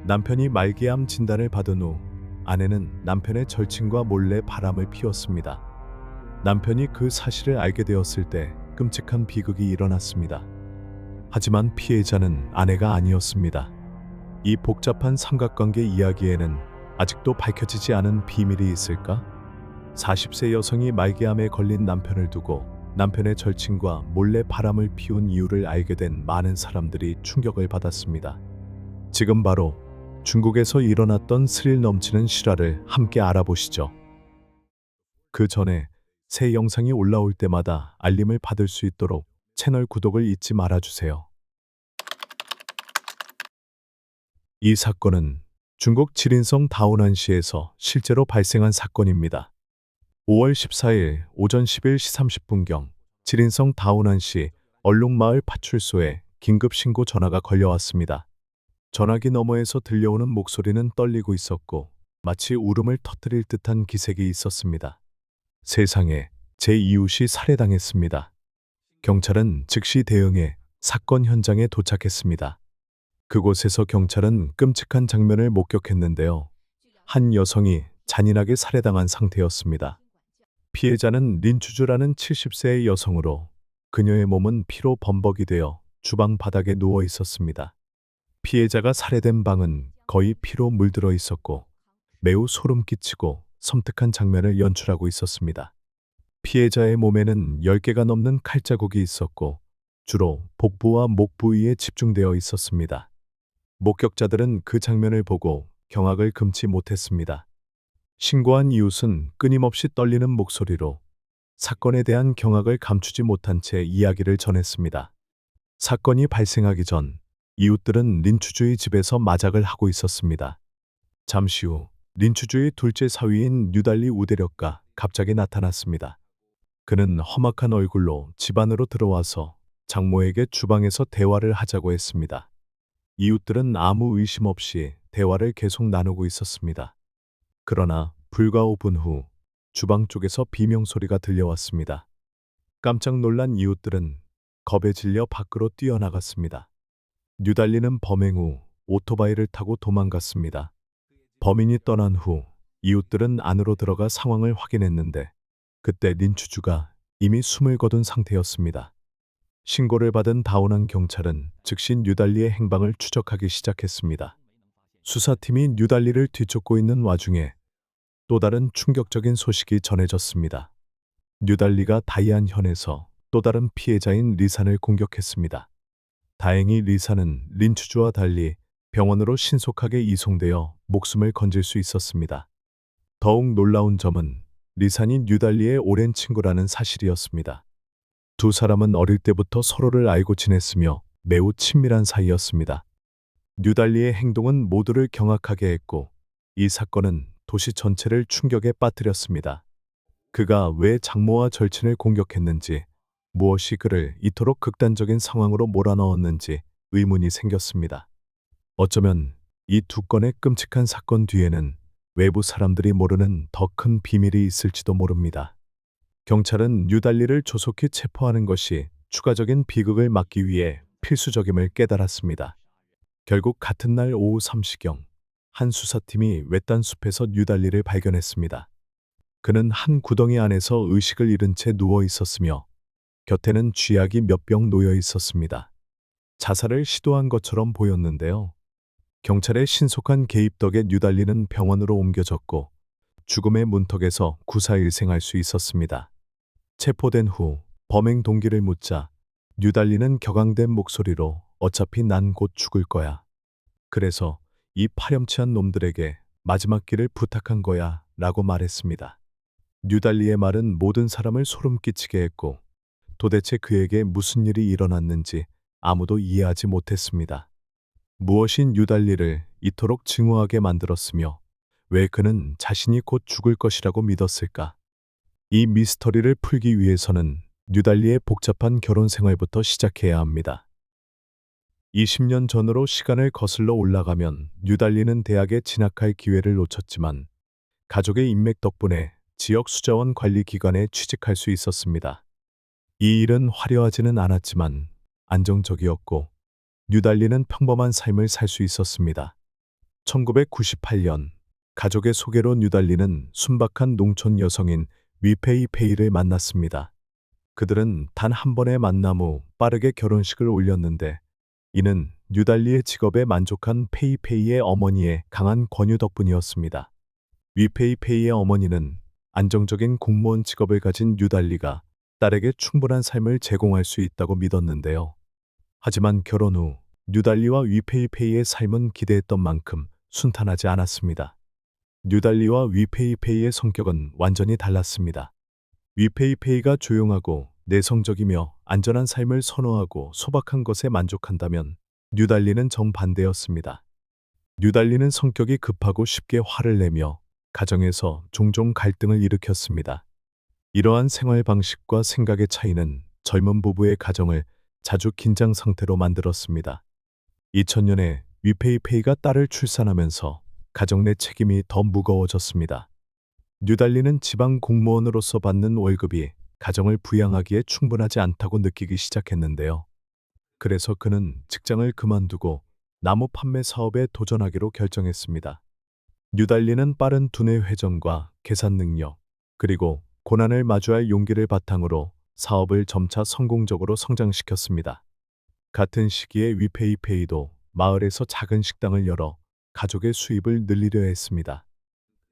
남편이 말기암 진단을 받은 후 아내는 남편의 절친과 몰래 바람을 피웠습니다. 남편이 그 사실을 알게 되었을 때 끔찍한 비극이 일어났습니다. 하지만 피해자는 아내가 아니었습니다. 이 복잡한 삼각관계 이야기에는 아직도 밝혀지지 않은 비밀이 있을까? 40세 여성이 말기암에 걸린 남편을 두고 남편의 절친과 몰래 바람을 피운 이유를 알게 된 많은 사람들이 충격을 받았습니다. 지금 바로 중국에서 일어났던 스릴 넘치는 실화를 함께 알아보시죠. 그 전에 새 영상이 올라올 때마다 알림을 받을 수 있도록 채널 구독을 잊지 말아주세요. 이 사건은 중국 지린성 다오난시에서 실제로 발생한 사건입니다. 5월 14일 오전 11시 30분경 지린성 다오난시 얼룩마을 파출소에 긴급 신고 전화가 걸려왔습니다. 전화기 너머에서 들려오는 목소리는 떨리고 있었고 마치 울음을 터뜨릴 듯한 기색이 있었습니다. 세상에, 제 이웃이 살해당했습니다. 경찰은 즉시 대응해 사건 현장에 도착했습니다. 그곳에서 경찰은 끔찍한 장면을 목격했는데요. 한 여성이 잔인하게 살해당한 상태였습니다. 피해자는 린추주라는 70세의 여성으로 그녀의 몸은 피로 범벅이 되어 주방 바닥에 누워 있었습니다. 피해자가 살해된 방은 거의 피로 물들어 있었고 매우 소름 끼치고 섬뜩한 장면을 연출하고 있었습니다. 피해자의 몸에는 10개가 넘는 칼자국이 있었고 주로 복부와 목 부위에 집중되어 있었습니다. 목격자들은 그 장면을 보고 경악을 금치 못했습니다. 신고한 이웃은 끊임없이 떨리는 목소리로 사건에 대한 경악을 감추지 못한 채 이야기를 전했습니다. 사건이 발생하기 전 이웃들은 린추주의 집에서 마작을 하고 있었습니다. 잠시 후 린추주의 둘째 사위인 뉴달리 우대력가 갑자기 나타났습니다. 그는 험악한 얼굴로 집 안으로 들어와서 장모에게 주방에서 대화를 하자고 했습니다. 이웃들은 아무 의심 없이 대화를 계속 나누고 있었습니다. 그러나 불과 5분 후 주방 쪽에서 비명소리가 들려왔습니다. 깜짝 놀란 이웃들은 겁에 질려 밖으로 뛰어나갔습니다. 뉴달리는 범행 후 오토바이를 타고 도망갔습니다. 범인이 떠난 후 이웃들은 안으로 들어가 상황을 확인했는데 그때 린추주가 이미 숨을 거둔 상태였습니다. 신고를 받은 다오난 경찰은 즉시 뉴달리의 행방을 추적하기 시작했습니다. 수사팀이 뉴달리를 뒤쫓고 있는 와중에 또 다른 충격적인 소식이 전해졌습니다. 뉴달리가 다이안현에서 또 다른 피해자인 리산을 공격했습니다. 다행히 리사는 린추주와 달리 병원으로 신속하게 이송되어 목숨을 건질 수 있었습니다. 더욱 놀라운 점은 리산이 뉴달리의 오랜 친구라는 사실이었습니다. 두 사람은 어릴 때부터 서로를 알고 지냈으며 매우 친밀한 사이였습니다. 뉴달리의 행동은 모두를 경악하게 했고 이 사건은 도시 전체를 충격에 빠뜨렸습니다. 그가 왜 장모와 절친을 공격했는지, 무엇이 그를 이토록 극단적인 상황으로 몰아넣었는지 의문이 생겼습니다. 어쩌면 이 두 건의 끔찍한 사건 뒤에는 외부 사람들이 모르는 더 큰 비밀이 있을지도 모릅니다. 경찰은 뉴달리를 조속히 체포하는 것이 추가적인 비극을 막기 위해 필수적임을 깨달았습니다. 결국 같은 날 오후 3시경 한 수사팀이 외딴 숲에서 뉴달리를 발견했습니다. 그는 한 구덩이 안에서 의식을 잃은 채 누워 있었으며 곁에는 쥐약이 몇 병 놓여 있었습니다. 자살을 시도한 것처럼 보였는데요. 경찰의 신속한 개입 덕에 뉴달리는 병원으로 옮겨졌고 죽음의 문턱에서 구사일생할 수 있었습니다. 체포된 후 범행 동기를 묻자 뉴달리는 격앙된 목소리로 어차피 난 곧 죽을 거야. 그래서 이 파렴치한 놈들에게 마지막 길을 부탁한 거야 라고 말했습니다. 뉴달리의 말은 모든 사람을 소름 끼치게 했고 도대체 그에게 무슨 일이 일어났는지 아무도 이해하지 못했습니다. 무엇이 뉴달리를 이토록 증오하게 만들었으며 왜 그는 자신이 곧 죽을 것이라고 믿었을까? 이 미스터리를 풀기 위해서는 뉴달리의 복잡한 결혼 생활부터 시작해야 합니다. 20년 전으로 시간을 거슬러 올라가면 뉴달리는 대학에 진학할 기회를 놓쳤지만 가족의 인맥 덕분에 지역 수자원 관리 기관에 취직할 수 있었습니다. 이 일은 화려하지는 않았지만 안정적이었고 뉴달리는 평범한 삶을 살 수 있었습니다. 1998년 가족의 소개로 뉴달리는 순박한 농촌 여성인 위페이 페이를 만났습니다. 그들은 단 한 번의 만남 후 빠르게 결혼식을 올렸는데 이는 뉴달리의 직업에 만족한 페이페이의 어머니의 강한 권유 덕분이었습니다. 위페이페이의 어머니는 안정적인 공무원 직업을 가진 뉴달리가 딸에게 충분한 삶을 제공할 수 있다고 믿었는데요. 하지만 결혼 후 뉴달리와 위페이페이의 삶은 기대했던 만큼 순탄하지 않았습니다. 뉴달리와 위페이페이의 성격은 완전히 달랐습니다. 위페이페이가 조용하고 내성적이며 안전한 삶을 선호하고 소박한 것에 만족한다면 뉴달리는 정반대였습니다. 뉴달리는 성격이 급하고 쉽게 화를 내며 가정에서 종종 갈등을 일으켰습니다. 이러한 생활 방식과 생각의 차이는 젊은 부부의 가정을 자주 긴장 상태로 만들었습니다. 2000년에 위페이페이가 딸을 출산하면서 가정 내 책임이 더 무거워졌습니다. 뉴달리는 지방 공무원으로서 받는 월급이 가정을 부양하기에 충분하지 않다고 느끼기 시작했는데요. 그래서 그는 직장을 그만두고 나무 판매 사업에 도전하기로 결정했습니다. 뉴달리는 빠른 두뇌 회전과 계산 능력, 그리고 고난을 마주할 용기를 바탕으로 사업을 점차 성공적으로 성장시켰습니다. 같은 시기에 위페이페이도 마을에서 작은 식당을 열어 가족의 수입을 늘리려 했습니다.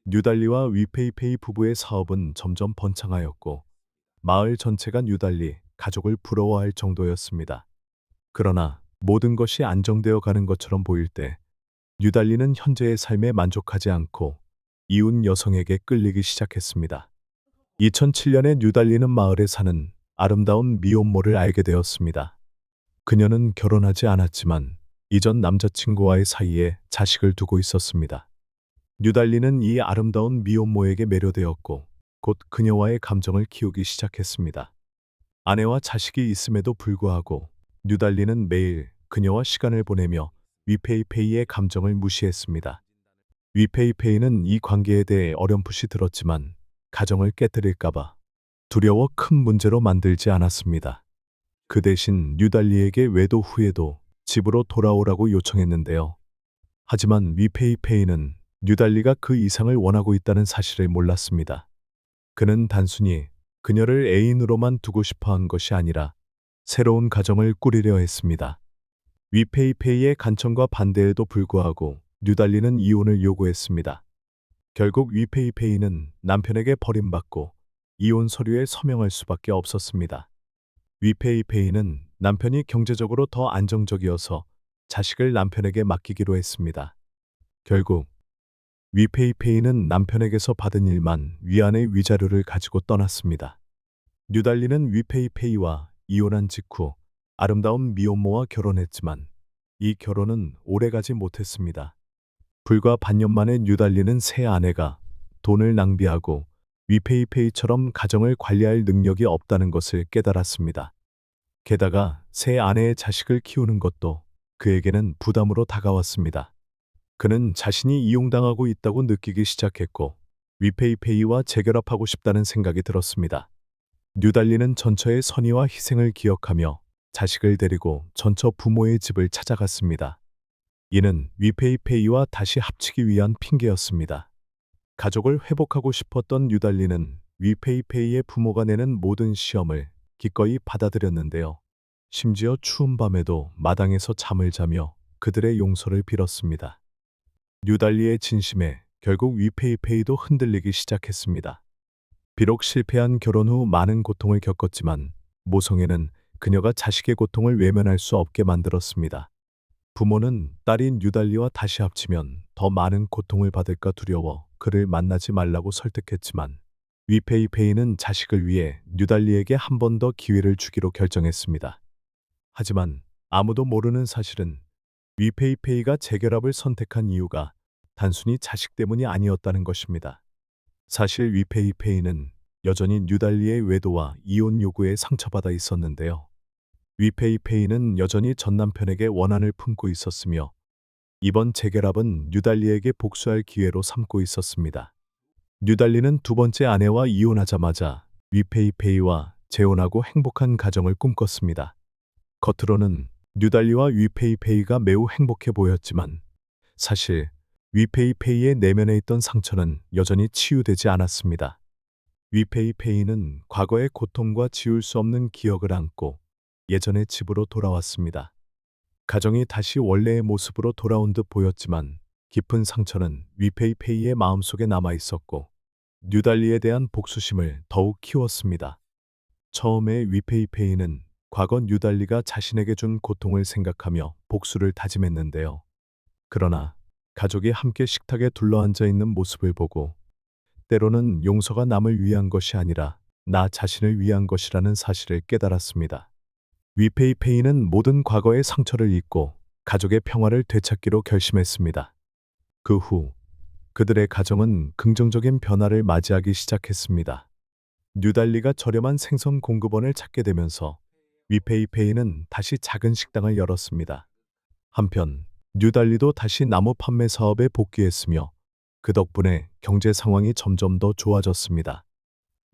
뉴달리와 위페이페이 부부의 사업은 점점 번창하였고 마을 전체가 뉴달리 가족을 부러워할 정도였습니다. 그러나 모든 것이 안정되어 가는 것처럼 보일 때 뉴달리는 현재의 삶에 만족하지 않고 이웃 여성에게 끌리기 시작했습니다. 2007년에 뉴달리는 마을에 사는 아름다운 미혼모를 알게 되었습니다. 그녀는 결혼하지 않았지만 이전 남자친구와의 사이에 자식을 두고 있었습니다. 뉴달리는 이 아름다운 미혼모에게 매료되었고 곧 그녀와의 감정을 키우기 시작했습니다. 아내와 자식이 있음에도 불구하고 뉴달리는 매일 그녀와 시간을 보내며 위페이페이의 감정을 무시했습니다. 위페이페이는 이 관계에 대해 어렴풋이 들었지만 가정을 깨뜨릴까봐 두려워 큰 문제로 만들지 않았습니다. 그 대신 뉴달리에게 외도 후에도 집으로 돌아오라고 요청했는데요. 하지만 위페이페이는 뉴달리가 그 이상을 원하고 있다는 사실을 몰랐습니다. 그는 단순히 그녀를 애인으로만 두고 싶어 한 것이 아니라 새로운 가정을 꾸리려 했습니다. 위페이페이의 간청과 반대에도 불구하고 뉴달리는 이혼을 요구했습니다. 결국 위페이페이는 남편에게 버림받고 이혼 서류에 서명할 수밖에 없었습니다. 위페이페이는 남편이 경제적으로 더 안정적이어서 자식을 남편에게 맡기기로 했습니다. 결국 위페이페이는 남편에게서 받은 일만 위안의 위자료를 가지고 떠났습니다. 뉴달리는 위페이페이와 이혼한 직후 아름다운 미혼모와 결혼했지만 이 결혼은 오래가지 못했습니다. 불과 반년 만에 뉴달리는 새 아내가 돈을 낭비하고 위페이페이처럼 가정을 관리할 능력이 없다는 것을 깨달았습니다. 게다가 새 아내의 자식을 키우는 것도 그에게는 부담으로 다가왔습니다. 그는 자신이 이용당하고 있다고 느끼기 시작했고 위페이페이와 재결합하고 싶다는 생각이 들었습니다. 뉴달리는 전처의 선의와 희생을 기억하며 자식을 데리고 전처 부모의 집을 찾아갔습니다. 이는 위페이페이와 다시 합치기 위한 핑계였습니다. 가족을 회복하고 싶었던 뉴달리는 위페이페이의 부모가 내는 모든 시험을 기꺼이 받아들였는데요. 심지어 추운 밤에도 마당에서 잠을 자며 그들의 용서를 빌었습니다. 뉴달리의 진심에 결국 위페이페이도 흔들리기 시작했습니다. 비록 실패한 결혼 후 많은 고통을 겪었지만 모성애는 그녀가 자식의 고통을 외면할 수 없게 만들었습니다. 부모는 딸인 뉴달리와 다시 합치면 더 많은 고통을 받을까 두려워 그를 만나지 말라고 설득했지만 위페이페이는 자식을 위해 뉴달리에게 한 번 더 기회를 주기로 결정했습니다. 하지만 아무도 모르는 사실은 위페이페이가 재결합을 선택한 이유가 단순히 자식 때문이 아니었다는 것입니다. 사실 위페이페이는 여전히 뉴달리의 외도와 이혼 요구에 상처받아 있었는데요. 위페이페이는 여전히 전 남편에게 원한을 품고 있었으며 이번 재결합은 뉴달리에게 복수할 기회로 삼고 있었습니다. 뉴달리는 두 번째 아내와 이혼하자마자 위페이페이와 재혼하고 행복한 가정을 꿈꿨습니다. 겉으로는 뉴달리와 위페이페이가 매우 행복해 보였지만 사실 위페이페이의 내면에 있던 상처는 여전히 치유되지 않았습니다. 위페이페이는 과거의 고통과 지울 수 없는 기억을 안고 예전의 집으로 돌아왔습니다. 가정이 다시 원래의 모습으로 돌아온 듯 보였지만 깊은 상처는 위페이페이의 마음속에 남아 있었고 뉴달리에 대한 복수심을 더욱 키웠습니다. 처음에 위페이페이는 과거 뉴달리가 자신에게 준 고통을 생각하며 복수를 다짐했는데요. 그러나 가족이 함께 식탁에 둘러앉아 있는 모습을 보고 때로는 용서가 남을 위한 것이 아니라 나 자신을 위한 것이라는 사실을 깨달았습니다. 위페이페이는 모든 과거의 상처를 잊고 가족의 평화를 되찾기로 결심했습니다. 그 후 그들의 가정은 긍정적인 변화를 맞이하기 시작했습니다. 뉴달리가 저렴한 생선 공급원을 찾게 되면서 위페이페이는 다시 작은 식당을 열었습니다. 한편 뉴달리도 다시 나무 판매 사업에 복귀했으며 그 덕분에 경제 상황이 점점 더 좋아졌습니다.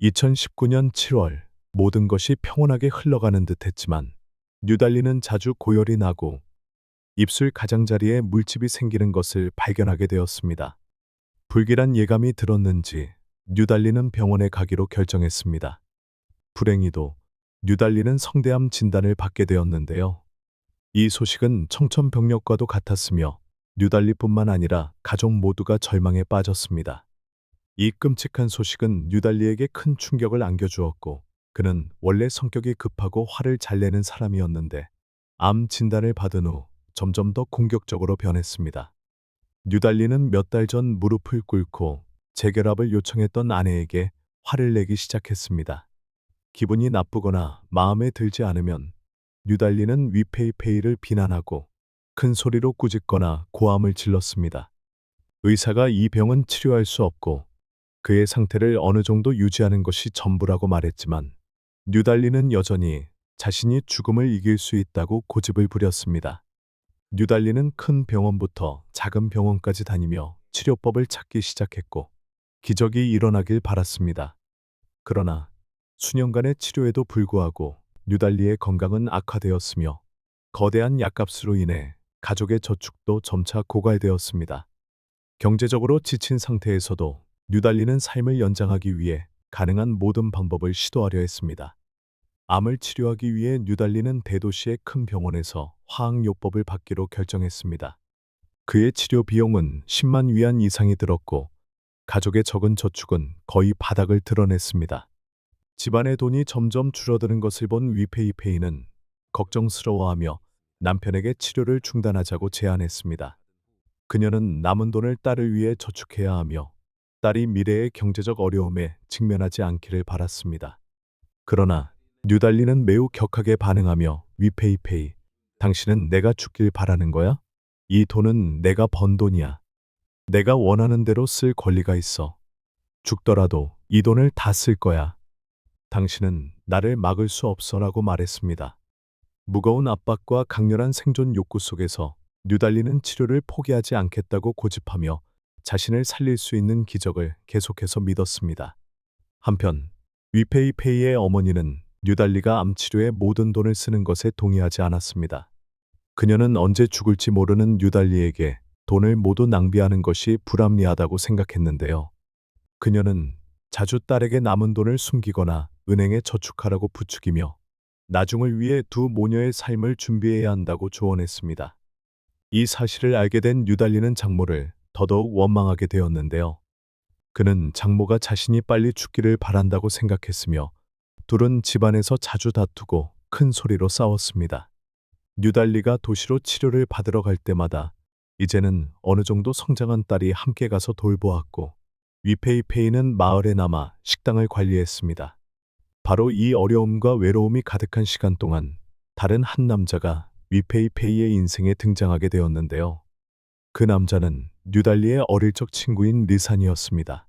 2019년 7월 모든 것이 평온하게 흘러가는 듯했지만 뉴달리는 자주 고열이 나고 입술 가장자리에 물집이 생기는 것을 발견하게 되었습니다. 불길한 예감이 들었는지 뉴달리는 병원에 가기로 결정했습니다. 불행히도 뉴달리는 성대암 진단을 받게 되었는데요. 이 소식은 청천벽력과도 같았으며 뉴달리뿐만 아니라 가족 모두가 절망에 빠졌습니다. 이 끔찍한 소식은 뉴달리에게 큰 충격을 안겨주었고 그는 원래 성격이 급하고 화를 잘 내는 사람이었는데 암 진단을 받은 후 점점 더 공격적으로 변했습니다. 뉴달리는 몇 달 전 무릎을 꿇고 재결합을 요청했던 아내에게 화를 내기 시작했습니다. 기분이 나쁘거나 마음에 들지 않으면 뉴달리는 위페이페이를 비난하고 큰 소리로 꾸짖거나 고함을 질렀습니다. 의사가 이 병은 치료할 수 없고 그의 상태를 어느 정도 유지하는 것이 전부라고 말했지만 뉴달리는 여전히 자신이 죽음을 이길 수 있다고 고집을 부렸습니다. 뉴달리는 큰 병원부터 작은 병원까지 다니며 치료법을 찾기 시작했고 기적이 일어나길 바랐습니다. 그러나 수년간의 치료에도 불구하고 뉴달리의 건강은 악화되었으며 거대한 약값으로 인해 가족의 저축도 점차 고갈되었습니다. 경제적으로 지친 상태에서도 뉴달리는 삶을 연장하기 위해 가능한 모든 방법을 시도하려 했습니다. 암을 치료하기 위해 뉴달리는 대도시의 큰 병원에서 화학요법을 받기로 결정했습니다. 그의 치료 비용은 10만 위안 이상이 들었고 가족의 적은 저축은 거의 바닥을 드러냈습니다. 집안의 돈이 점점 줄어드는 것을 본 위페이페이는 걱정스러워하며 남편에게 치료를 중단하자고 제안했습니다. 그녀는 남은 돈을 딸을 위해 저축해야 하며 딸이 미래의 경제적 어려움에 직면하지 않기를 바랐습니다. 그러나 뉴달리는 매우 격하게 반응하며 위페이페이, 당신은 내가 죽길 바라는 거야? 이 돈은 내가 번 돈이야. 내가 원하는 대로 쓸 권리가 있어. 죽더라도 이 돈을 다 쓸 거야. 당신은 나를 막을 수 없어라고 말했습니다. 무거운 압박과 강렬한 생존 욕구 속에서 뉴달리는 치료를 포기하지 않겠다고 고집하며 자신을 살릴 수 있는 기적을 계속해서 믿었습니다. 한편 위페이페이의 어머니는 뉴달리가 암 치료에 모든 돈을 쓰는 것에 동의하지 않았습니다. 그녀는 언제 죽을지 모르는 뉴달리에게 돈을 모두 낭비하는 것이 불합리하다고 생각했는데요. 그녀는 자주 딸에게 남은 돈을 숨기거나 은행에 저축하라고 부추기며 나중을 위해 두 모녀의 삶을 준비해야 한다고 조언했습니다. 이 사실을 알게 된 뉴달리는 장모를 더더욱 원망하게 되었는데요. 그는 장모가 자신이 빨리 죽기를 바란다고 생각했으며 둘은 집안에서 자주 다투고 큰 소리로 싸웠습니다. 뉴달리가 도시로 치료를 받으러 갈 때마다 이제는 어느 정도 성장한 딸이 함께 가서 돌보았고 위페이페이는 마을에 남아 식당을 관리했습니다. 바로 이 어려움과 외로움이 가득한 시간 동안 다른 한 남자가 위페이페이의 인생에 등장하게 되었는데요. 그 남자는 뉴달리의 어릴 적 친구인 리산이었습니다.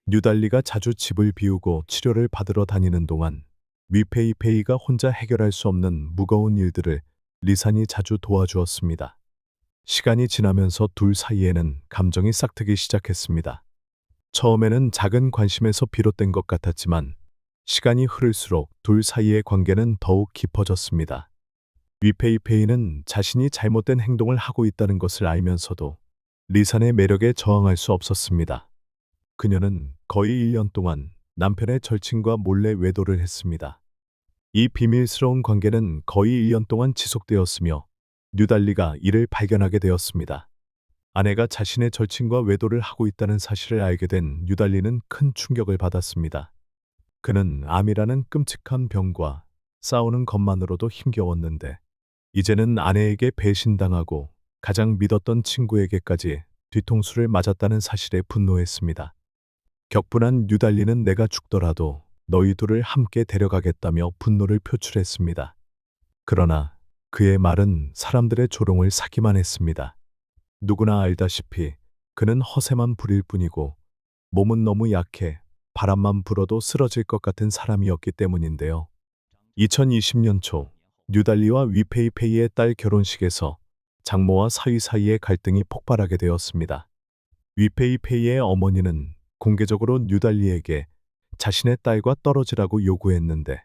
뉴달리가 자주 집을 비우고 치료를 받으러 다니는 동안 위페이페이가 혼자 해결할 수 없는 무거운 일들을 리산이 자주 도와주었습니다. 시간이 지나면서 둘 사이에는 감정이 싹트기 시작했습니다. 처음에는 작은 관심에서 비롯된 것 같았지만 시간이 흐를수록 둘 사이의 관계는 더욱 깊어졌습니다. 위페이페이는 자신이 잘못된 행동을 하고 있다는 것을 알면서도 리산의 매력에 저항할 수 없었습니다. 그녀는 거의 1년 동안 남편의 절친과 몰래 외도를 했습니다. 이 비밀스러운 관계는 거의 1년 동안 지속되었으며 뉴달리가 이를 발견하게 되었습니다. 아내가 자신의 절친과 외도를 하고 있다는 사실을 알게 된 뉴달리는 큰 충격을 받았습니다. 그는 암이라는 끔찍한 병과 싸우는 것만으로도 힘겨웠는데 이제는 아내에게 배신당하고 가장 믿었던 친구에게까지 뒤통수를 맞았다는 사실에 분노했습니다. 격분한 뉴달리는 내가 죽더라도 너희 둘을 함께 데려가겠다며 분노를 표출했습니다. 그러나 그의 말은 사람들의 조롱을 사기만 했습니다. 누구나 알다시피 그는 허세만 부릴 뿐이고 몸은 너무 약해 바람만 불어도 쓰러질 것 같은 사람이었기 때문인데요. 2020년 초 뉴달리와 위페이페이의 딸 결혼식에서 장모와 사위 사이의 갈등이 폭발하게 되었습니다. 위페이페이의 어머니는 공개적으로 뉴달리에게 자신의 딸과 떨어지라고 요구했는데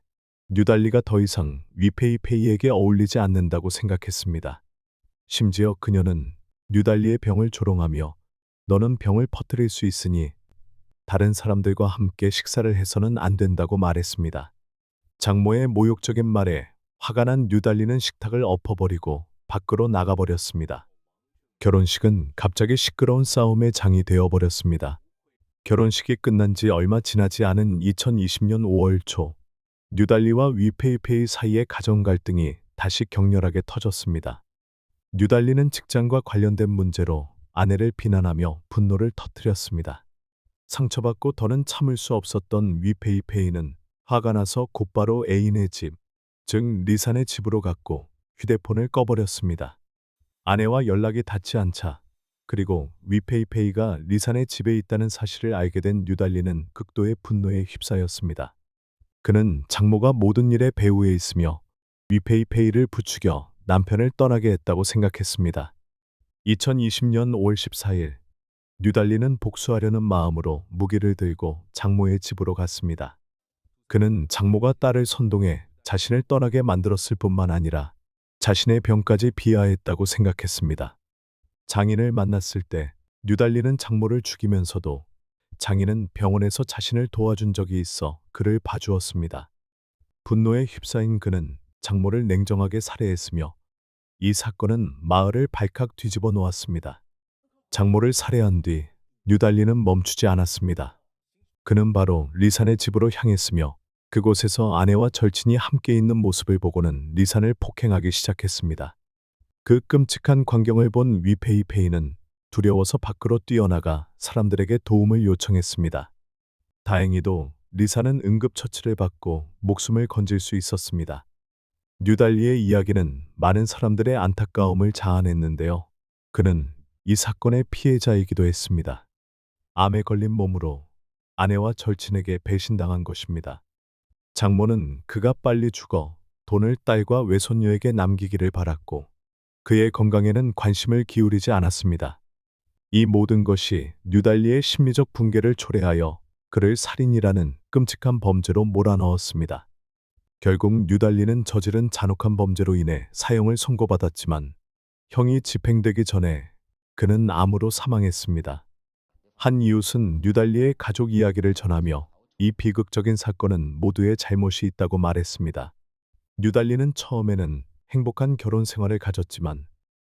뉴달리가 더 이상 위페이페이에게 어울리지 않는다고 생각했습니다. 심지어 그녀는 뉴달리의 병을 조롱하며 너는 병을 퍼뜨릴 수 있으니 다른 사람들과 함께 식사를 해서는 안 된다고 말했습니다. 장모의 모욕적인 말에 화가 난 뉴달리는 식탁을 엎어버리고 밖으로 나가버렸습니다. 결혼식은 갑자기 시끄러운 싸움의 장이 되어버렸습니다. 결혼식이 끝난 지 얼마 지나지 않은 2020년 5월 초, 뉴달리와 위페이페이 사이의 가정 갈등이 다시 격렬하게 터졌습니다. 뉴달리는 직장과 관련된 문제로 아내를 비난하며 분노를 터뜨렸습니다. 상처받고 더는 참을 수 없었던 위페이페이는 화가 나서 곧바로 애인의 집, 즉 리산의 집으로 갔고 휴대폰을 꺼버렸습니다. 아내와 연락이 닿지 않자 그리고 위페이페이가 리산의 집에 있다는 사실을 알게 된 뉴달리는 극도의 분노에 휩싸였습니다. 그는 장모가 모든 일의 배후에 있으며 위페이페이를 부추겨 남편을 떠나게 했다고 생각했습니다. 2020년 5월 14일 뉴달리는 복수하려는 마음으로 무기를 들고 장모의 집으로 갔습니다. 그는 장모가 딸을 선동해 자신을 떠나게 만들었을 뿐만 아니라 자신의 병까지 비하했다고 생각했습니다. 장인을 만났을 때 뉴달리는 장모를 죽이면서도 장인은 병원에서 자신을 도와준 적이 있어 그를 봐주었습니다. 분노에 휩싸인 그는 장모를 냉정하게 살해했으며 이 사건은 마을을 발칵 뒤집어 놓았습니다. 장모를 살해한 뒤 뉴달리는 멈추지 않았습니다. 그는 바로 리산의 집으로 향했으며 그곳에서 아내와 절친이 함께 있는 모습을 보고는 리산을 폭행하기 시작했습니다. 그 끔찍한 광경을 본 위페이페이는 두려워서 밖으로 뛰어나가 사람들에게 도움을 요청했습니다. 다행히도 리사는 응급처치를 받고 목숨을 건질 수 있었습니다. 뉴달리의 이야기는 많은 사람들의 안타까움을 자아냈는데요. 그는 이 사건의 피해자이기도 했습니다. 암에 걸린 몸으로 아내와 절친에게 배신당한 것입니다. 장모는 그가 빨리 죽어 돈을 딸과 외손녀에게 남기기를 바랐고 그의 건강에는 관심을 기울이지 않았습니다. 이 모든 것이 뉴달리의 심리적 붕괴를 초래하여 그를 살인이라는 끔찍한 범죄로 몰아넣었습니다. 결국 뉴달리는 저지른 잔혹한 범죄로 인해 사형을 선고받았지만 형이 집행되기 전에 그는 암으로 사망했습니다. 한 이웃은 뉴달리의 가족 이야기를 전하며 이 비극적인 사건은 모두의 잘못이 있다고 말했습니다. 뉴달리는 처음에는 행복한 결혼 생활을 가졌지만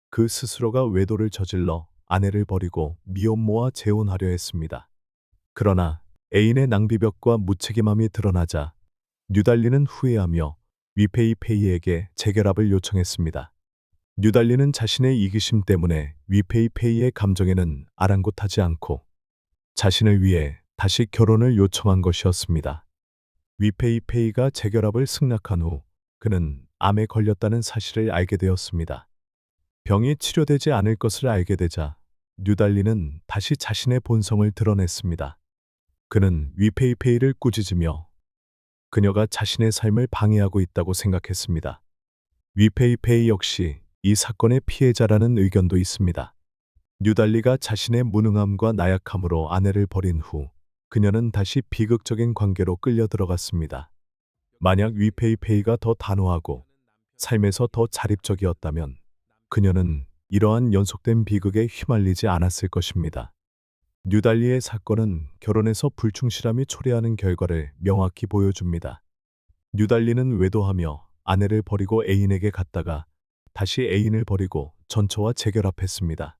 그 스스로가 외도를 저질러 아내를 버리고 미혼모와 재혼하려 했습니다. 그러나 애인의 낭비벽과 무책임함이 드러나자 뉴달리는 후회하며 위페이페이에게 재결합을 요청했습니다. 뉴달리는 자신의 이기심 때문에 위페이페이의 감정에는 아랑곳하지 않고 자신을 위해 다시 결혼을 요청한 것이었습니다. 위페이페이가 재결합을 승낙한 후 그는 암에 걸렸다는 사실을 알게 되었습니다. 병이 치료되지 않을 것을 알게 되자 뉴달리는 다시 자신의 본성을 드러냈습니다. 그는 위페이페이를 꾸짖으며 그녀가 자신의 삶을 방해하고 있다고 생각했습니다. 위페이페이 역시 이 사건의 피해자라는 의견도 있습니다. 뉴달리가 자신의 무능함과 나약함으로 아내를 버린 후 그녀는 다시 비극적인 관계로 끌려 들어갔습니다. 만약 위페이페이가 더 단호하고 삶에서 더 자립적이었다면 그녀는 이러한 연속된 비극에 휘말리지 않았을 것입니다. 뉴달리의 사건은 결혼에서 불충실함이 초래하는 결과를 명확히 보여줍니다. 뉴달리는 외도하며 아내를 버리고 애인에게 갔다가 다시 애인을 버리고 전처와 재결합했습니다.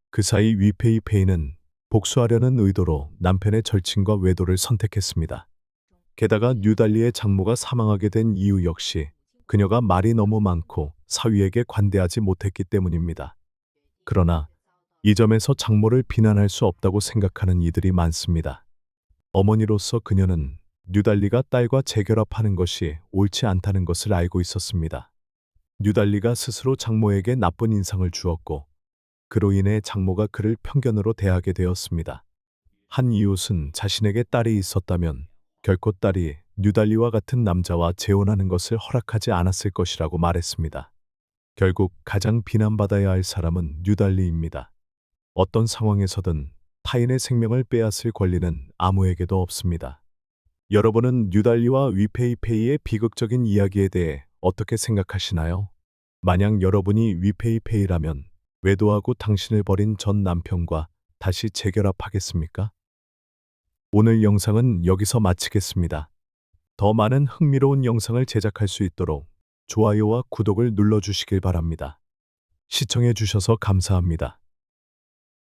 그 사이 위페이페이는 복수하려는 의도로 남편의 절친과 외도를 선택했습니다. 게다가 뉴달리의 장모가 사망하게 된 이유 역시 그녀가 말이 너무 많고 사위에게 관대하지 못했기 때문입니다. 그러나 이 점에서 장모를 비난할 수 없다고 생각하는 이들이 많습니다. 어머니로서 그녀는 뉴달리가 딸과 재결합하는 것이 옳지 않다는 것을 알고 있었습니다. 뉴달리가 스스로 장모에게 나쁜 인상을 주었고 그로 인해 장모가 그를 편견으로 대하게 되었습니다. 한 이웃은 자신에게 딸이 있었다면 결코 딸이 뉴달리와 같은 남자와 재혼하는 것을 허락하지 않았을 것이라고 말했습니다. 결국 가장 비난받아야 할 사람은 뉴달리입니다. 어떤 상황에서든 타인의 생명을 빼앗을 권리는 아무에게도 없습니다. 여러분은 뉴달리와 위페이페이의 비극적인 이야기에 대해 어떻게 생각하시나요? 만약 여러분이 위페이페이라면 외도하고 당신을 버린 전 남편과 다시 재결합하겠습니까? 오늘 영상은 여기서 마치겠습니다. 더 많은 흥미로운 영상을 제작할 수 있도록 좋아요와 구독을 눌러주시길 바랍니다. 시청해 주셔서 감사합니다.